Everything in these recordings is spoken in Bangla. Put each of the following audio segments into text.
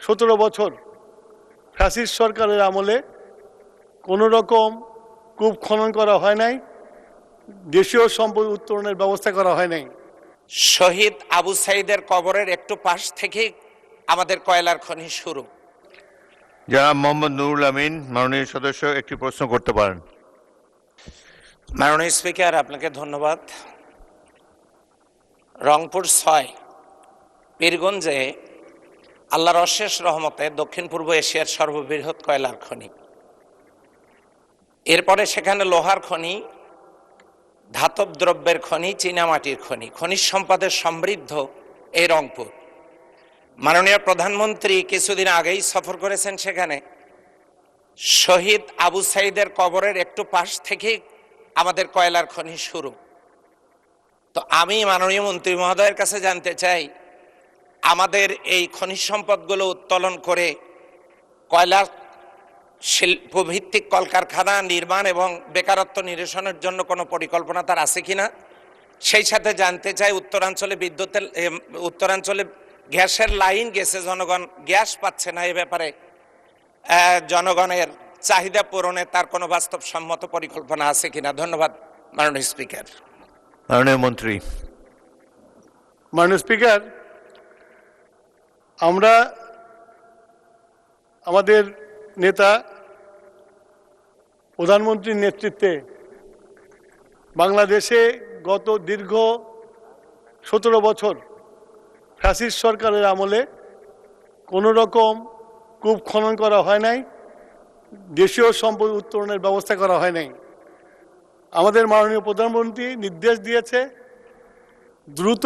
17 বছর ফ্যাসিস্ট সরকারের আমলে কোনো রকম কূপ খনন করা হয় নাই, দেশীয় সম্পদ উত্তোলনের ব্যবস্থা করা হয় নাই। শহীদ আবু সাইদের কবরের একটু পাশ থেকে আমাদের কয়লার খনি শুরু। জনাব মোহাম্মদ নুরুল আমিন, মাননীয় সদস্য, একটি প্রশ্ন করতে পারেন। মাননীয় স্পিকার, আপনাকে ধন্যবাদ। রংপুর 6 পীরগঞ্জে আল্লাহর অশেষ রহমতে দক্ষিণ পূর্ব এশিয়ার সর্ববৃহৎ কয়লার খনি। এরপরে সেখানে লোহার খনি, ধাতব দ্রব্যের খনি, চীনামাটির খনি, খনিজ সম্পদের সমৃদ্ধ এই রংপুর। মাননীয় প্রধানমন্ত্রী কিছুদিন আগেই সফর করেছেন সেখানে। শহীদ আবু সাইদের কবরের একটু পাশ থেকে আমাদের কয়লার খনি শুরু। তো আমি মাননীয় মন্ত্রী মহোদয়ের কাছে জানতে চাই, আমাদের এই খনিজ সম্পদগুলো উত্তোলন করে কয়লা শিল্পভিত্তিক কলকারখানা নির্মাণ এবং বেকারত্ব নিরসনের জন্য কোনো পরিকল্পনা তার আছে কিনা। সেই সাথে জানতে চাই, উত্তরাঞ্চলে গ্যাসের লাইন গেছে, জনগণ গ্যাস পাচ্ছে না, এ ব্যাপারে জনগণের চাহিদা পূরণে তার কোনো বাস্তবসম্মত পরিকল্পনা আছে কিনা। ধন্যবাদ মাননীয় স্পিকার। মাননীয় মন্ত্রী। মাননীয় স্পিকার, আমরা আমাদের নেতা প্রধানমন্ত্রীর নেতৃত্বে বাংলাদেশে গত দীর্ঘ 17 বছর ফ্যাসিস্ট সরকারের আমলে কোনো রকম কূপ খনন করা হয় নাই, দেশীয় সম্পদ উত্তোলনের ব্যবস্থা করা হয় নাই। আমাদের মাননীয় প্রধানমন্ত্রী নির্দেশ দিয়েছে, দ্রুত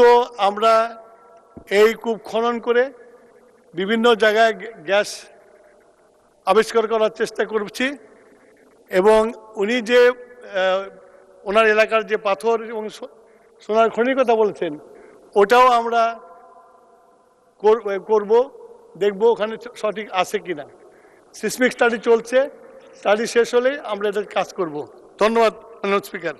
আমরা এই কূপ খনন করে বিভিন্ন জায়গায় গ্যাস আবিষ্কার করার চেষ্টা করছি। এবং উনি যে ওনার এলাকার যে পাথর এবং সোনার খনির কথা বলছেন, ওটাও আমরা করব, দেখব ওখানে সঠিক আছে কিনা। সিসমিক স্টাডি চলছে, স্টাডি শেষ হলে আমরা এটার কাজ করব। ধন্যবাদ মাননীয় স্পিকার।